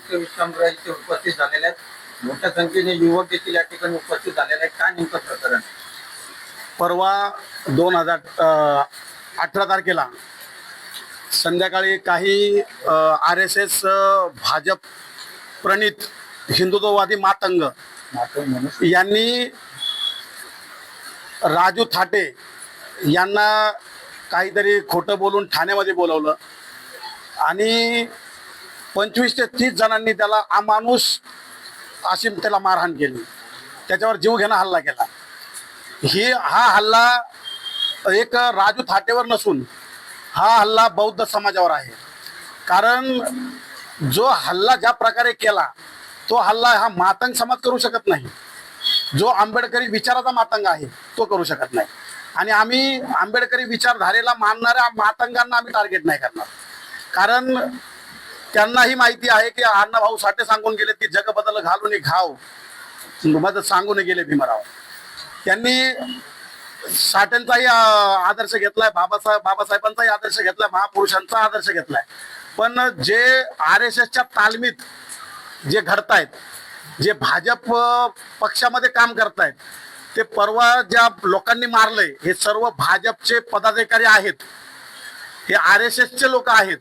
मुख्य विश्रामगृह इथे उपस्थित झालेले आहेत. मोठ्या संख्येने युवक देखील या ठिकाणी उपस्थित झालेले आहेत. काय नेमकं प्रकरण? परवा 2018 तारखेला संध्याकाळी काही RSS भाजप प्रणित हिंदुत्ववादी मातंग यांनी राजू थाटे यांना काहीतरी खोटं बोलून ठाण्यामध्ये बोलवलं आणि 25 ते 30 जणांनी त्याला अमानुष अशी त्याला मारहाण केली. त्याच्यावर जीवघेणा हल्ला केला. हा हल्ला एक राजू थाटेवर नसून हा हल्ला बौद्ध समाजावर आहे. कारण जो हल्ला ज्या प्रकारे केला तो हल्ला हा मातंग समाज करू शकत नाही. जो आंबेडकरी विचाराचा मातंग आहे तो करू शकत नाही. आणि आम्ही आंबेडकरी विचारधारेला मानणाऱ्या मातंगांना आम्ही टार्गेट नाही करणार. कारण त्यांनाही माहिती आहे की अण्णाभाऊ साठे सांगून गेले की जग बदल घालून घाव मदत सांगून गेले भीमराव. त्यांनी साठ्यांचाही आदर्श घेतलाय, बाबासाहेबांचाही आदर्श घेतलाय, महापुरुषांचा आदर्श घेतलाय. पण जे RSSच्या तालमीत जे घडतायत, जे भाजप पक्षामध्ये काम करतायत, ते परवा ज्या लोकांनी मारलंय हे सर्व भाजपचे पदाधिकारी आहेत. हे RSSचे लोक आहेत.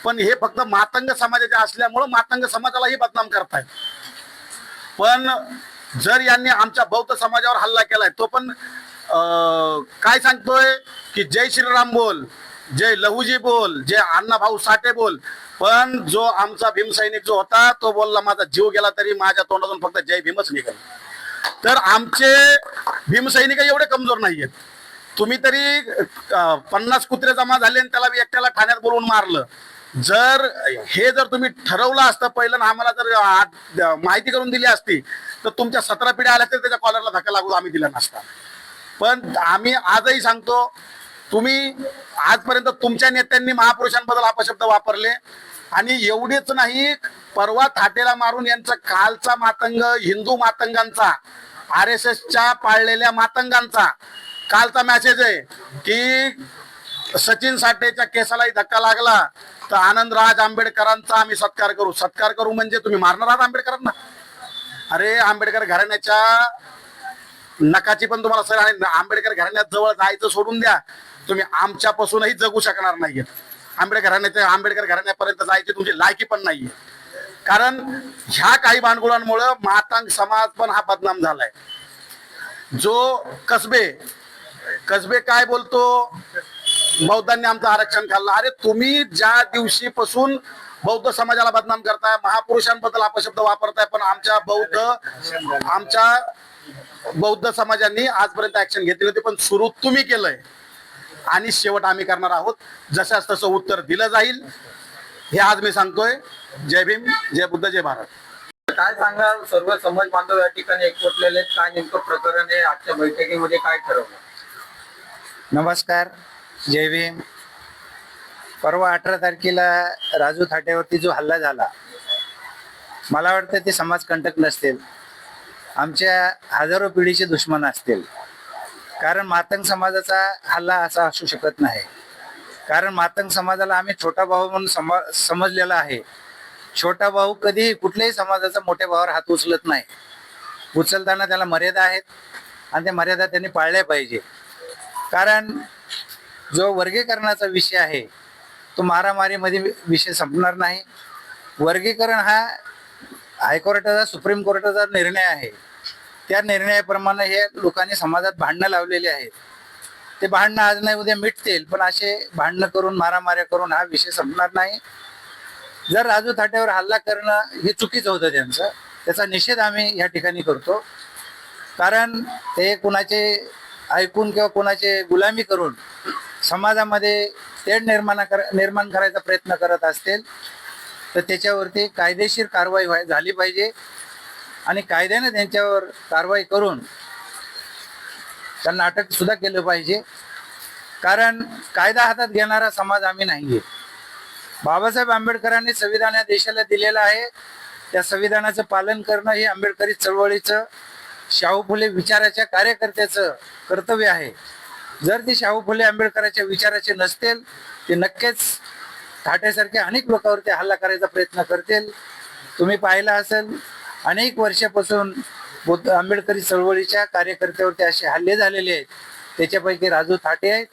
पण हे फक्त मातंग समाजाचे असल्यामुळं मातंग समाजालाही बदनाम करतायत. पण जर यांनी आमच्या बौद्ध समाजावर हल्ला केलाय तो पण काय सांगतोय की जय श्रीराम बोल, जय लहूजी बोल, जय अण्णाभाऊ साठे बोल. पण जो आमचा भीमसैनिक जो होता तो बोलला माझा जीव गेला तरी माझ्या तोंडातून फक्त जय भीमच निघाल. तर आमचे भीमसैनिक एवढे कमजोर नाहीयेत. तुम्ही तरी 50 कुत्रे जमा झाले आणि त्याला एकट्याला ठाण्यात बोलवून मारलं. जर तुम्ही ठरवलं असतं पहिलं आम्हाला जर माहिती करून दिली असती तर तुमच्या 17 पिढ्या आल्या तर त्याच्या कॉलरला धक्का लागू आम्ही दिला नसता. पण आम्ही आजही सांगतो, तुम्ही आजपर्यंत तुमच्या नेत्यांनी महापुरुषांबद्दल अपशब्द वापरले आणि एवढेच नाही, परवा थाटेला मारून यांचा कालचा मातंग हिंदू मातंगांचा RSSच्या पाळलेल्या मातंगांचा कालचा मेसेज आहे की सचिन साठेच्या केसालाही धक्का लागला तर आनंदराज आंबेडकरांचा आम्ही सत्कार करू. सत्कार करू म्हणजे तुम्ही मारणार आहात आंबेडकरांना? अरे आंबेडकर घराण्याच्या नकाची पण तुम्हाला सर आणि आंबेडकर घराण्यात जवळ जायचं सोडून द्या, तुम्ही आमच्यापासूनही जगू शकणार नाहीये. आंबेडकर घराण्यापर्यंत जायची तुमची लायकी पण नाहीये. कारण ह्या काही भानगडांमुळं मातंग समाज पण हा बदनाम झालाय. जो कसबे काय बोलतो, बौद्धांनी आमचं आरक्षण खाल्लं. अरे तुम्ही ज्या दिवशीपासून बौद्ध समाजाला बदनाम करताय, महापुरुषांबद्दल अपशब्द वापरताय, पण आमच्या बौद्ध समाजांनी आजपर्यंत ऍक्शन घेतली होती. पण सुरू तुम्ही केलंय आणि शेवट आम्ही करणार आहोत. जशाच तसं उत्तर दिलं जाईल हे आज मी सांगतोय. जय भीम, जय बुद्ध, जय भारत. काय सांगाल? सर्व समाज बांधव या ठिकाणी एकवटलेले आहेत. काय नेमकं प्रकरण आहे? आजच्या बैठकीमध्ये काय ठरवलं? नमस्कार, जय भीम. परवा 18 तारखेला राजू थाट्यावरती जो हल्ला झाला, मला वाटतं ते समाजकंटक नसतील, आमच्या हजारो पिढीचे दुश्मन असतील. कारण मातंग समाजाचा हल्ला असा असू शकत नाही. कारण मातंग समाजाला आम्ही छोटा भाऊ म्हणून समजलेला आहे. छोटा भाऊ कधीही कुठल्याही समाजाचा मोठ्या भावावर हात उचलत नाही. उचलताना त्याला मर्यादा आहेत आणि त्या मर्यादा त्यांनी पाळल्या पाहिजे. कारण जो वर्गीकरणाचा विषय आहे तो मारामारीमध्ये विषय संपणार नाही. वर्गीकरण हा हायकोर्टाचा, सुप्रीम कोर्टाचा निर्णय आहे. त्या निर्णयाप्रमाणे हे लोकांनी समाजात भांडणं लावलेली आहेत. ते भांडणं आज नाही उद्या मिटतील, पण असे भांडणं करून मारामाऱ्या करून हा विषय संपणार नाही. जर राजू थाट्यावर हल्ला करणं हे चुकीचं होतं त्याचा निषेध आम्ही या ठिकाणी करतो. कारण ते कुणाचे ऐकून किंवा कुणाचे गुलामी करून समाजामध्ये तेढ निर्माण करायचा प्रयत्न करत असतील तर त्याच्यावरती कायदेशीर कारवाई झाली पाहिजे आणि कायद्याने त्यांच्यावर कारवाई करून त्यांना अटक सुद्धा केलं पाहिजे. कारण कायदा हातात घेणारा समाज आम्ही नाहीये. बाबासाहेब आंबेडकरांनी संविधान या देशाला दिलेलं आहे. त्या संविधानाचं पालन करणं हे आंबेडकरी चळवळीचं, शाहू फुले विचाराच्या कार्यकर्त्याचं कर्तव्य आहे. जर ते शाहू फुले आंबेडकरांच्या विचाराचे नसतील ते नक्कीच थाट्यासारख्या अनेक लोकांवरती हल्ला करायचा प्रयत्न करतील. तुम्ही पाहिलं असेल अनेक वर्षापासून आंबेडकरी चळवळीच्या कार्यकर्त्यावरती असे हल्ले झालेले आहेत. त्याच्यापैकी राजू थाटे आहेत,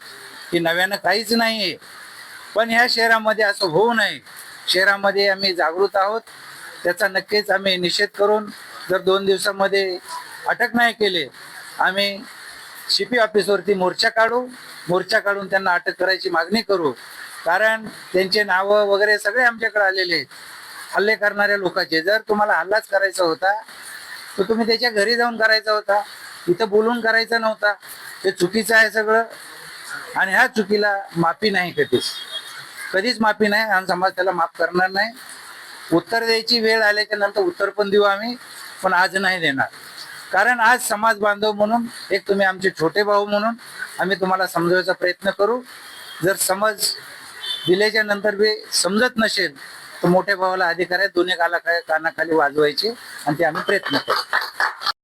की नव्यानं काहीच नाही आहे. पण ह्या शहरामध्ये असं होऊ नये, शहरामध्ये आम्ही जागृत आहोत. त्याचा नक्कीच आम्ही निषेध करून जर 2 दिवसामध्ये अटक नाही केले, आम्ही CP ऑफिसवरती मोर्चा काढून त्यांना अटक करायची मागणी करू. कारण त्यांचे नावं वगैरे सगळे आमच्याकडे आलेले आहेत हल्ले करणाऱ्या लोकांचे. जर तुम्हाला हल्लाच करायचा होता तर तुम्ही त्याच्या घरी जाऊन करायचा होता, इथं बोलून करायचा नव्हता. हे चुकीचं आहे सगळं, आणि ह्या चुकीला माफी नाही कधीच माफी नाही, आणि समाज त्याला माफ करणार नाही. उत्तर द्यायची वेळ आल्याच्या नंतर उत्तर पण देऊ आम्ही, पण आज नाही देणार. कारण आज समाज बांधव म्हणून, एक तुम्ही आमचे छोटे भाऊ म्हणून आम्ही तुम्हाला समजवायचा प्रयत्न करू. जर समज दिल्याच्या नंतर बी समजत नसेल तर मोठ्या भावाला अधिकार आहे दोन्ही कानाखाली वाजवायचे, आणि ते आम्ही प्रयत्न करू.